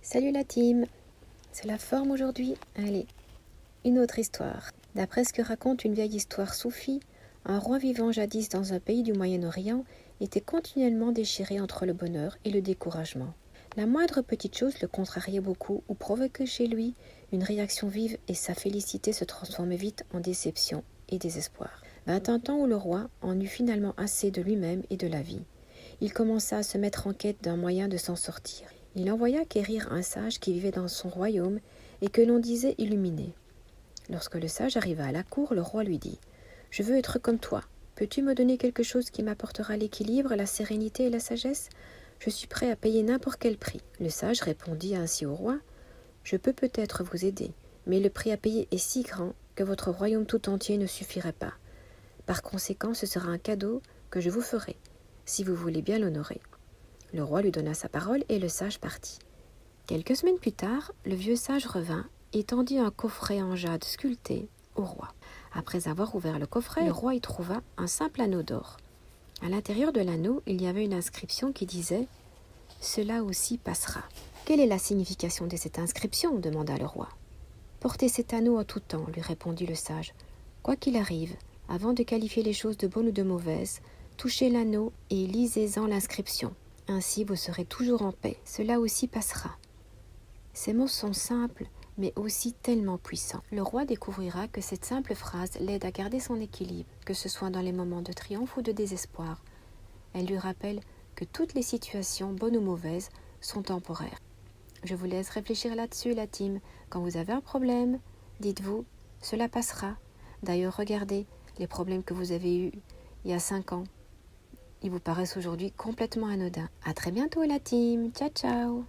Salut la team, c'est la forme aujourd'hui. Allez, une autre histoire. D'après ce que raconte une vieille histoire soufie, un roi vivant jadis dans un pays du Moyen-Orient était continuellement déchiré entre le bonheur et le découragement. La moindre petite chose le contrariait beaucoup ou provoquait chez lui une réaction vive et sa félicité se transformait vite en déception et désespoir. Vint un temps où le roi en eut finalement assez de lui-même et de la vie. Il commença à se mettre en quête d'un moyen de s'en sortir. Il envoya quérir un sage qui vivait dans son royaume et que l'on disait illuminé. Lorsque le sage arriva à la cour, le roi lui dit « Je veux être comme toi. Peux-tu me donner quelque chose qui m'apportera l'équilibre, la sérénité et la sagesse ? Je suis prêt à payer n'importe quel prix. » Le sage répondit ainsi au roi « Je peux peut-être vous aider, mais le prix à payer est si grand que votre royaume tout entier ne suffirait pas. Par conséquent, ce sera un cadeau que je vous ferai, si vous voulez bien l'honorer. » Le roi lui donna sa parole et le sage partit. Quelques semaines plus tard, le vieux sage revint et tendit un coffret en jade sculpté au roi. Après avoir ouvert le coffret, le roi y trouva un simple anneau d'or. À l'intérieur de l'anneau, il y avait une inscription qui disait « Cela aussi passera ». « Quelle est la signification de cette inscription » demanda le roi. « Portez cet anneau en tout temps » lui répondit le sage. « Quoi qu'il arrive, avant de qualifier les choses de bonnes ou de mauvaises, touchez l'anneau et lisez-en l'inscription. Ainsi vous serez toujours en paix. Cela aussi passera. » Ces mots sont simples, mais aussi tellement puissants. Le roi découvrira que cette simple phrase l'aide à garder son équilibre, que ce soit dans les moments de triomphe ou de désespoir. Elle lui rappelle que toutes les situations, bonnes ou mauvaises, sont temporaires. Je vous laisse réfléchir là-dessus, la team. Quand vous avez un problème, dites-vous, cela passera. D'ailleurs, regardez les problèmes que vous avez eus il y a 5 ans. Ils vous paraissent aujourd'hui complètement anodins. À très bientôt, la team. Ciao, ciao.